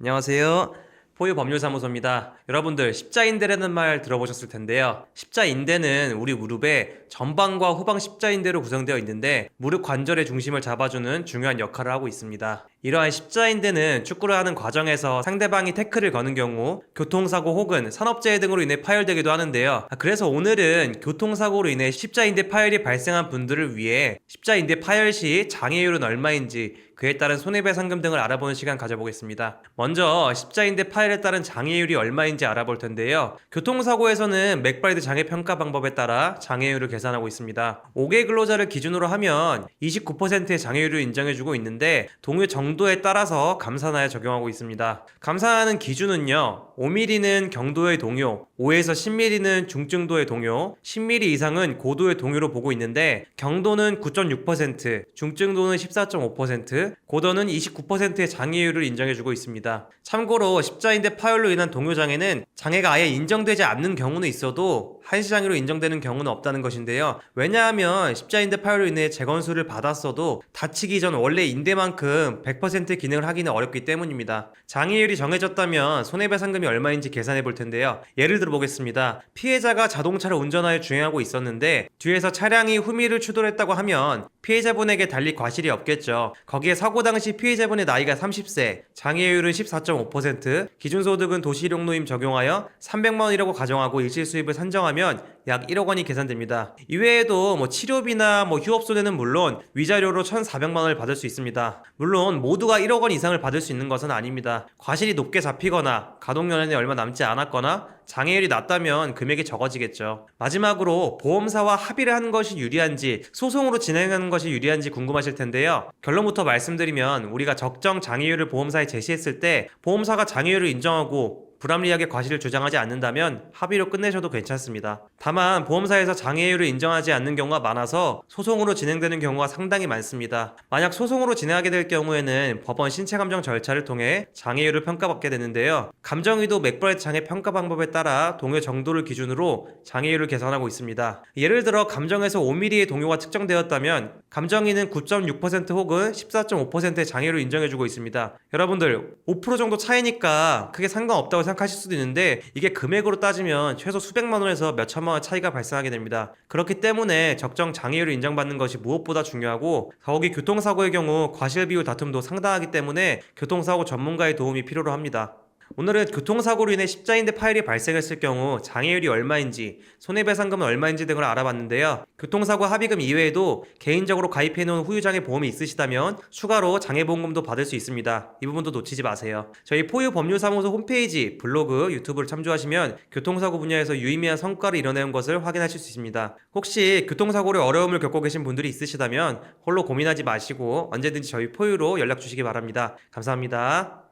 안녕하세요. 포유법률사무소입니다. 여러분들 십자인대라는 말 들어보셨을 텐데요. 십자인대는 우리 무릎의 전방과 후방 십자인대로 구성되어 있는데 무릎 관절의 중심을 잡아주는 중요한 역할을 하고 있습니다. 이러한 십자인대는 축구를 하는 과정에서 상대방이 태클을 거는 경우 교통사고 혹은 산업재해 등으로 인해 파열되기도 하는데요. 그래서 오늘은 교통사고로 인해 십자인대 파열이 발생한 분들을 위해 십자인대 파열 시 장애율은 얼마인지 그에 따른 손해배상금 등을 알아보는 시간 가져보겠습니다. 먼저 십자인대 파열에 따른 장애율이 얼마인지 알아볼 텐데요. 교통사고에서는 맥브라이드 장애 평가 방법에 따라 장애율을 계산하고 있습니다. 5개 근로자를 기준으로 하면 29%의 장애율을 인정해주고 있는데 동요 정도에 따라서 감산하여 적용하고 있습니다. 감산하는 기준은요. 5mm는 경도의 동요, 5에서 10mm는 중증도의 동요, 10mm 이상은 고도의 동요로 보고 있는데 경도는 9.6%, 중증도는 14.5%, 고도는 29%의 장애율을 인정해주고 있습니다. 참고로 십자인대 파열로 인한 동요장애는 장애가 아예 인정되지 않는 경우는 있어도 한시장애로 인정되는 경우는 없다는 것인데요. 왜냐하면 십자인대 파열로 인해 재건수를 받았어도 다치기 전 원래 인대만큼 100% 기능을 하기는 어렵기 때문입니다. 장애율이 정해졌다면 손해배상금이 얼마인지 계산해 볼 텐데요. 예를 들어 보겠습니다. 피해자가 자동차를 운전하여 주행하고 있었는데 뒤에서 차량이 후미를 추돌했다고 하면 피해자분에게 달릴 과실이 없겠죠. 거기에 사고 당시 피해자분의 나이가 30세, 장애율은 14.5%, 기준소득은 도시일용노임 적용하여 300만원이라고 가정하고 일시수입을 산정하면 약 1억 원이 계산됩니다. 이외에도 치료비나 휴업손해는 물론 위자료로 1,400만원을 받을 수 있습니다. 물론 모두가 1억 원 이상을 받을 수 있는 것은 아닙니다. 과실이 높게 잡히거나 가동연한이 얼마 남지 않았거나 장애율이 낮다면 금액이 적어지겠죠. 마지막으로 보험사와 합의를 하는 것이 유리한지 소송으로 진행하는 것이 유리한지 궁금하실 텐데요. 결론부터 말씀드리면 우리가 적정 장애율을 보험사에 제시했을 때 보험사가 장애율을 인정하고 불합리하게 과실을 주장하지 않는다면 합의로 끝내셔도 괜찮습니다. 다만 보험사에서 장애율을 인정하지 않는 경우가 많아서 소송으로 진행되는 경우가 상당히 많습니다. 만약 소송으로 진행하게 될 경우에는 법원 신체감정 절차를 통해 장애율을 평가받게 되는데요. 감정의도 맥브라이트 장애 평가 방법에 따라 동요 정도를 기준으로 장애율을 계산하고 있습니다. 예를 들어 감정에서 5mm의 동요가 측정되었다면 감정의는 9.6% 혹은 14.5%의 장애율을 인정해주고 있습니다. 여러분들 5% 정도 차이니까 크게 상관없다고 생각하실 수도 있는데 이게 금액으로 따지면 최소 수백만 원에서 몇천만 원 차이가 발생하게 됩니다. 그렇기 때문에 적정 장애율을 인정받는 것이 무엇보다 중요하고 더욱이 교통사고의 경우 과실비율 다툼도 상당하기 때문에 교통사고 전문가의 도움이 필요로 합니다. 오늘은 교통사고로 인해 십자인대 파열이 발생했을 경우 장애율이 얼마인지, 손해배상금은 얼마인지 등을 알아봤는데요. 교통사고 합의금 이외에도 개인적으로 가입해놓은 후유장애 보험이 있으시다면 추가로 장애보험금도 받을 수 있습니다. 이 부분도 놓치지 마세요. 저희 포유법률사무소 홈페이지, 블로그, 유튜브를 참조하시면 교통사고 분야에서 유의미한 성과를 이뤄내는 것을 확인하실 수 있습니다. 혹시 교통사고로 어려움을 겪고 계신 분들이 있으시다면 홀로 고민하지 마시고 언제든지 저희 포유로 연락 주시기 바랍니다. 감사합니다.